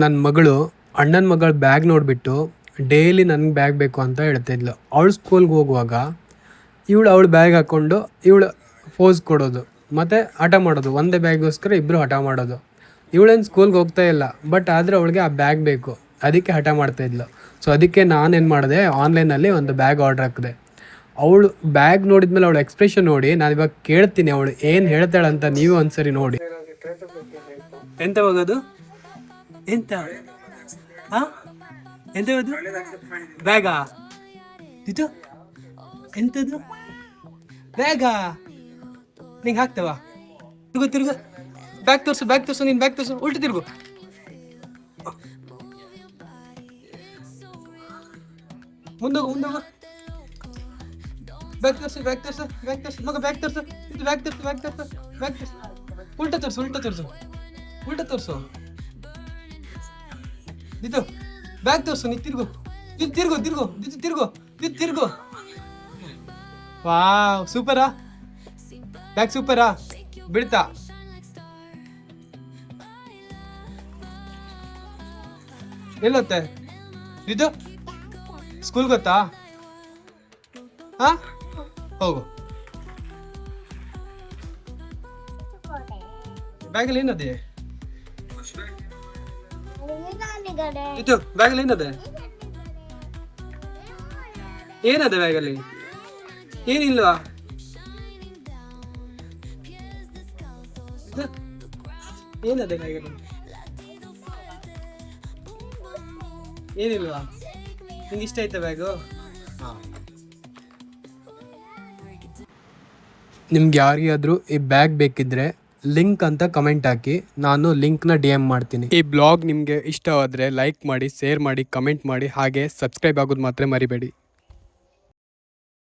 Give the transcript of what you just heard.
ನನ್ನ ಮಗಳು ಅಣ್ಣನ ಮಗಳ ಬ್ಯಾಗ್ ನೋಡಿಬಿಟ್ಟು ಡೈಲಿ ನನಗೆ ಬ್ಯಾಗ್ ಬೇಕು ಅಂತ ಹೇಳ್ತಿದ್ಲು. ಅವಳು ಸ್ಕೂಲ್ಗೆ ಹೋಗುವಾಗ ಅವಳು ಬ್ಯಾಗ್ ಹಾಕ್ಕೊಂಡು ಇವಳು ಫೋಸ್ ಕೊಡೋದು ಮತ್ತು ಹಠ ಮಾಡೋದು. ಒಂದೇ ಬ್ಯಾಗೋಸ್ಕರ ಇಬ್ಬರು ಹಠ ಮಾಡೋದು. ಇವಳೇನು ಸ್ಕೂಲ್ಗೆ ಹೋಗ್ತಾ ಇಲ್ಲ, ಬಟ್ ಆದರೆ ಅವಳಿಗೆ ಆ ಬ್ಯಾಗ್ ಬೇಕು, ಅದಕ್ಕೆ ಹಠ ಮಾಡ್ತಾಯಿದ್ಲು. ಸೊ ಅದಕ್ಕೆ ನಾನೇನು ಮಾಡಿದೆ, ಆನ್ಲೈನಲ್ಲಿ ಒಂದು ಬ್ಯಾಗ್ ಆರ್ಡ್ರ್ ಹಾಕಿದೆ. ಅವಳು ಬ್ಯಾಗ್ ನೋಡಿದ್ಮೇಲೆ ಅವಳು ಎಕ್ಸ್ಪ್ರೆಷನ್ ನೋಡಿ ನಾನು ಇವಾಗ ಕೇಳ್ತೀನಿ ಅವಳು ಏನು ಹೇಳ್ತಾಳಂತ. ನೀವು ಒಂದ್ಸರಿ ನೋಡಿ. ಎಂತ ಹೋಗೋದು ಎಂತ ಎಂತ ಬ್ಯಾಗಾ ಇದು ಎಂತದು ಬ್ಯಾಗಾ ನಿಂಗೆ ಹಾಕ್ತವ. ತಿರ್ಗು ಬ್ಯಾಗ್ ತೋರ್ಸು ನೀನು ಬ್ಯಾಗ್ ತೋರ್ಸು. ಉಲ್ಟು ತಿರ್ಗು. ಮುಂದೋಗು ಬ್ಯಾಗ್ ತೋರ್ಸು ಮಗ ಬ್ಯಾಗ್ ತೋರ್ಸು. ಇದು ಬ್ಯಾಗ್ ತೋರ್ಸು. ಉಲ್ಟ ತೋರ್ಸು. ಇದು ಬ್ಯಾಗ್ ತೋರ್ಸು. ನೀ ತಿರ್ಗು. Wow, ಸೂಪರಾ bag, ಸೂಪರಾ. ಬಿಡ್ತಾ ಎಲ್ಲತ್ತೆ ಇದು ಸ್ಕೂಲ್ ಗೊತ್ತಾ? ಹೋಗು. ಬ್ಯಾಗಲ್ಲಿ ಏನದೆ? ಇದು ಬ್ಯಾಗಲ್ಲಿ ಏನದೆ ಬ್ಯಾಗಲ್ಲಿ? ಏನಿಲ್ವಾ? ಏನದೆ ಬ್ಯಾಗಲ್ಲಿ? ಏನಿಲ್ವಾ? ನಿಂಗೆ ಇಷ್ಟ ಆಯ್ತಾ ಬ್ಯಾಗು? ನಿಮ್ಗೆ ಯಾರಿಗಾದರೂ ಈ ಬ್ಯಾಗ್ ಬೇಕಿದ್ರೆ ಲಿಂಕ್ ಅಂತ ಕಮೆಂಟ್ ಹಾಕಿ, ನಾನು ಲಿಂಕ್ನ DM ಮಾಡ್ತೀನಿ. ಈ ಬ್ಲಾಗ್ ನಿಮಗೆ ಇಷ್ಟವಾದರೆ ಲೈಕ್ ಮಾಡಿ, ಶೇರ್ ಮಾಡಿ, ಕಮೆಂಟ್ ಮಾಡಿ, ಹಾಗೆ ಸಬ್ಸ್ಕ್ರೈಬ್ ಆಗೋದು ಮಾತ್ರ ಮರಿಬೇಡಿ.